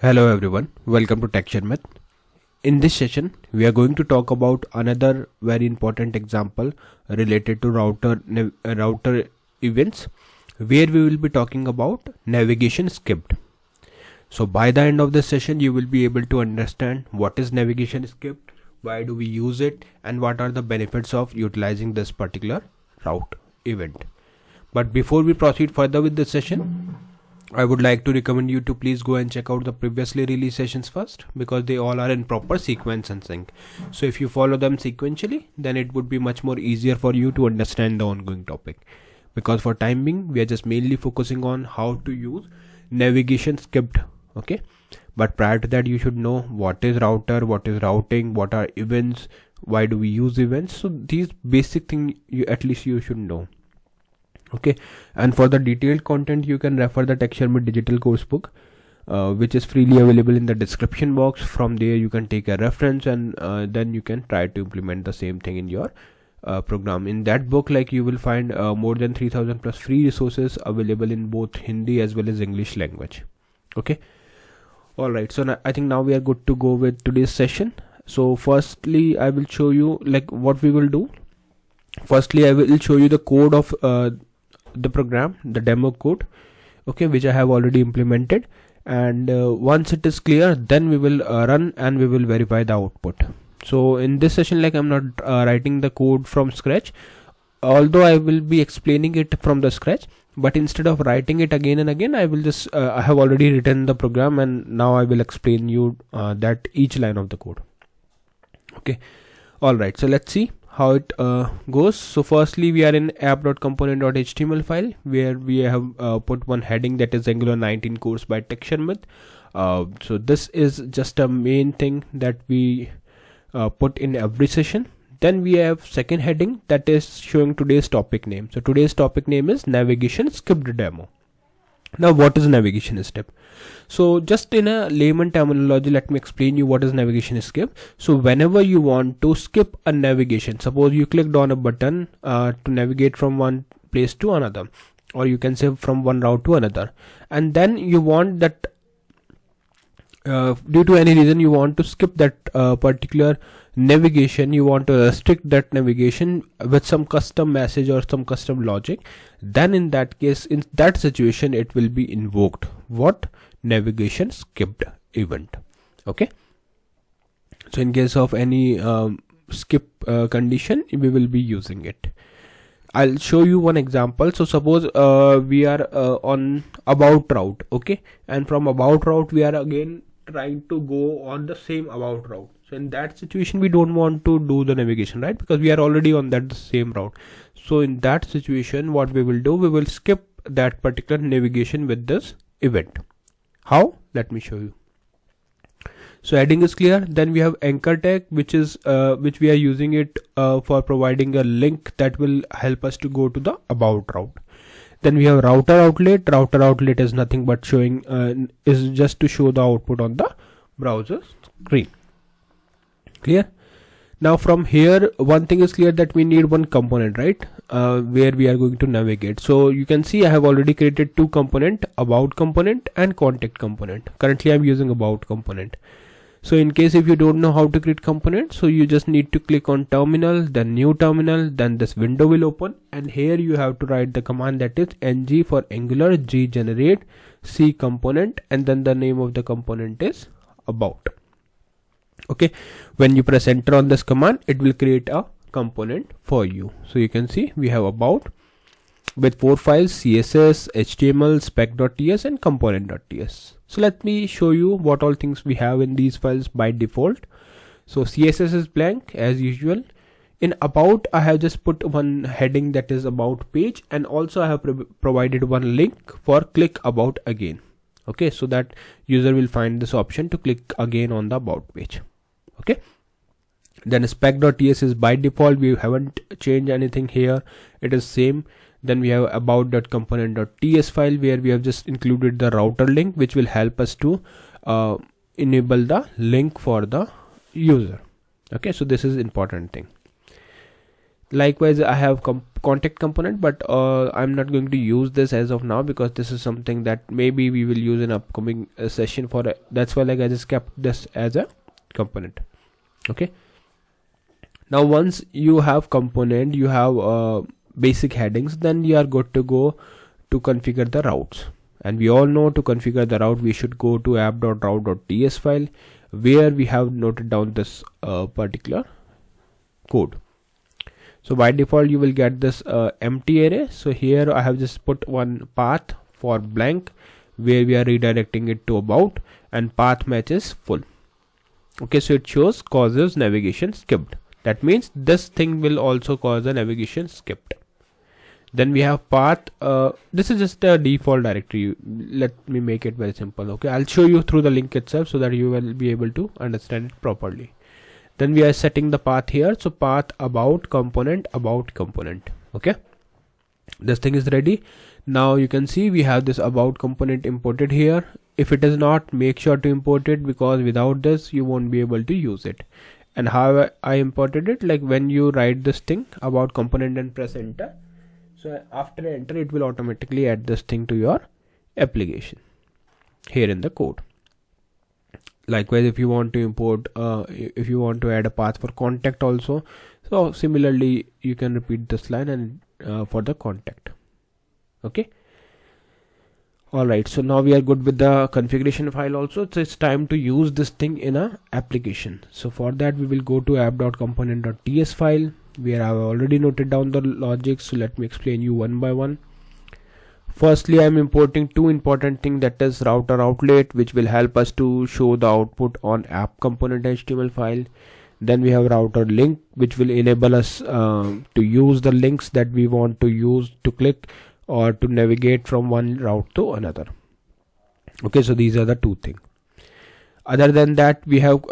Hello everyone, welcome to Sharmit. In this session, we are going to talk about another very important example related to router events, where we will be talking about navigation skipped. So by the end of this session, you will be able to understand what is navigation skipped, why do we use it, and what are the benefits of utilizing this particular route event. But before we proceed further with this session, I would like to recommend you to please go and check out the previously released sessions first, because they all are in proper sequence and sync. So if you follow them sequentially, then it would be much more easier for you to understand the ongoing topic. Because for time being, we are just mainly focusing on how to use navigation skipped. Okay. But prior to that, you should know what is router, what is routing, what are events, why do we use events. So these basic things at least you should know. Okay, and for the detailed content you can refer the Sharmit digital course book, which is freely available in the description box. From there you can take a reference and then you can try to implement the same thing in your program. In that book, like, you will find more than 3000 plus free resources available in both Hindi as well as English language. Okay, alright, so I think now we are good to go with today's session. So firstly I will show you like what we will do. Firstly I will show you the code of the program, the demo code, okay, which I have already implemented, and once it is clear, then we will run and we will verify the output. So in this session, like, I'm not writing the code from scratch, although I will be explaining it from the scratch, but instead of writing it again and again, I will just I have already written the program, and now I will explain you that each line of the code. Okay, alright, so let's see how it goes. So firstly we are in app.component.html file, where we have put one heading, that is Angular 19 course by Sharmit. So this is just a main thing that we put in every session. Then we have second heading, that is showing today's topic name. So today's topic name is navigation skipped demo. Now what is navigation skip? So just in a layman terminology, let me explain you what is navigation skip. So whenever you want to skip a navigation, suppose you clicked on a button to navigate from one place to another, or you can say from one route to another, and then you want that due to any reason you want to skip that particular navigation, you want to restrict that navigation with some custom message or some custom logic, then in that case, in that situation, it will be invoked what? Navigation skipped event. Okay, so in case of any skip condition, we will be using it. I'll show you one example. So suppose we are on about route, okay, and from about route we are again trying to go on the same about route. So in that situation, we don't want to do the navigation, right, because we are already on that same route. So in that situation, what we will do, we will skip that particular navigation with this event. How? Let me show you. So heading is clear. Then we have anchor tag, which is which we are using it for providing a link that will help us to go to the about route. Then we have router outlet. Router outlet is nothing but showing is just to show the output on the browser screen. Clear? Now from here, one thing is clear, that we need one component, right, where we are going to navigate. So you can see I have already created two components, about component and contact component. Currently I'm using about component. So in case if you don't know how to create components, so you just need to click on terminal, then new terminal, then this window will open, and here you have to write the command, that is ng for Angular g generate c component, and then the name of the component is about. Okay, when you press enter on this command, it will create a component for you. So you can see we have about with 4 files: css, html, spec.ts and component.ts. So let me show you what all things we have in these files by default. So css is blank as usual. In about, I have just put one heading, that is about page, and also I have provided one link for click about again. Okay, so that user will find this option to click again on the about page. Okay, then spec.ts is by default, we haven't changed anything here, it is same. Then we have about.component.ts file, where we have just included the router link, which will help us to enable the link for the user. Okay, so this is important thing. Likewise, I have contact component, but I'm not going to use this as of now because this is something that maybe we will use in upcoming session for that's why like I just kept this as a component. Okay, now once you have component, you have basic headings, then you are good to go to configure the routes. And we all know to configure the route we should go to app.route.ts file, where we have noted down this particular code. So by default you will get this empty array. So here I have just put one path for blank, where we are redirecting it to about, and path matches full. Okay, so it shows causes navigation skipped. That means this thing will also cause a navigation skipped. Then we have path. This is just a default directory. Let me make it very simple. Okay, I'll show you through the link itself so that you will be able to understand it properly. Then we are setting the path here. So path about component. Okay, this thing is ready. Now you can see we have this about component imported here. If it is not, make sure to import it, because without this you won't be able to use it. And how I imported it, like when you write this thing about component and press enter, so after enter it will automatically add this thing to your application here in the code. Likewise, if you want to import if you want to add a path for contact also, so similarly you can repeat this line and for the contact. Okay, alright, so now we are good with the configuration file also. So it's time to use this thing in a application. So for that we will go to app.component.ts file, where I have already noted down the logic. So let me explain you one by one. Firstly, I am importing two important things, that is router outlet, which will help us to show the output on app component HTML file. Then we have router link, which will enable us to use the links that we want to use to click or to navigate from one route to another. Okay, so these are the two things. Other than that, we have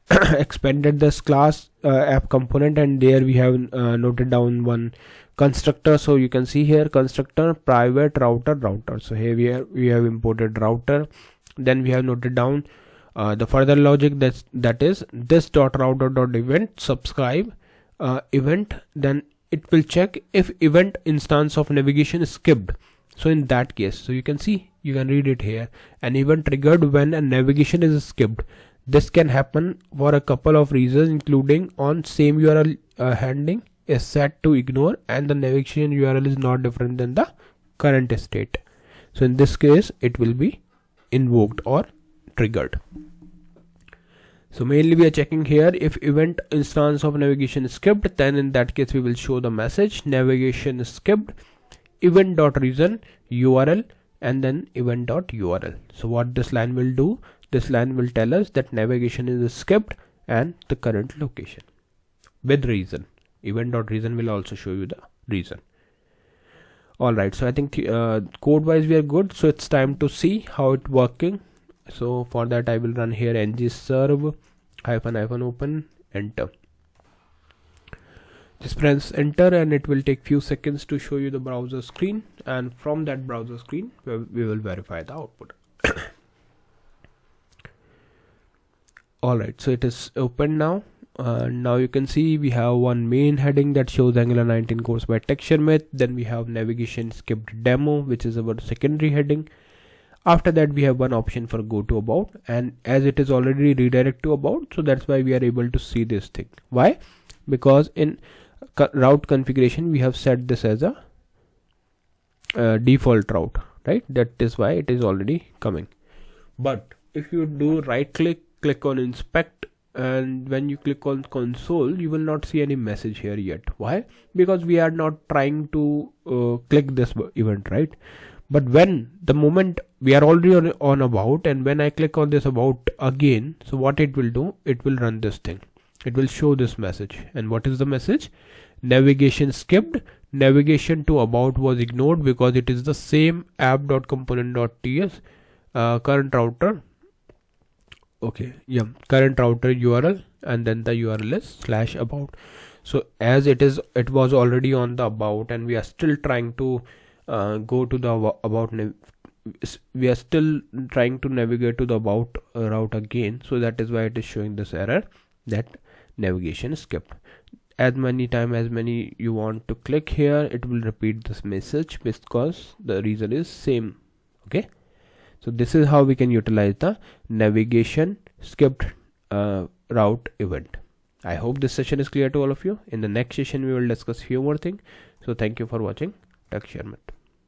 expanded this class app component, and there we have noted down one constructor. So you can see here constructor private router. So here we have imported router. Then we have noted down the further logic, that is this .router.event subscribe event. Then it will check if event instance of navigation is skipped. So in that case, so you can see, you can read it here, an event triggered when a navigation is skipped. This can happen for a couple of reasons, including on same URL handling is set to ignore, and the navigation URL is not different than the current state. So in this case it will be invoked or triggered. So mainly we are checking here if event instance of navigation is skipped, then in that case we will show the message navigation is skipped, event.reason URL, and then event.url. So what this line will do, this line will tell us that navigation is skipped and the current location with reason. Event.reason will also show you the reason. Alright, so I think code wise we are good. So it's time to see how it working. So for that I will run here ngserve -- open enter. Just press enter and it will take few seconds to show you the browser screen, and from that browser screen we will verify the output. Alright, so it is open now. Now you can see we have one main heading that shows Angular 19 course by Sharmit. Then we have navigation skipped demo, which is our secondary heading. After that we have one option for go to about, and as it is already redirect to about, so that's why we are able to see this thing. Why? Because in route configuration we have set this as a default route, right? That is why it is already coming. But if you do right click on inspect, and when you click on console you will not see any message here yet. Why? Because we are not trying to click this event, right? But when the moment we are already on about, and when I click on this about again, so what it will do, it will run this thing. It will show this message. And what is the message? Navigation skipped, navigation to about was ignored because it is the same app.component.ts current router. Okay, yeah, current router URL, and then the URL is /about. So as it was already on the about, and we are still trying to go to the about, we are still trying to navigate to the about route again. So that is why it is showing this error that navigation is skipped. as many time as many you want to click here, it will repeat this message because the reason is same. Okay, so this is how we can utilize the navigation skipped route event. I hope this session is clear to all of you. In the next session we will discuss few more things. So thank you for watching Tech Sharmit.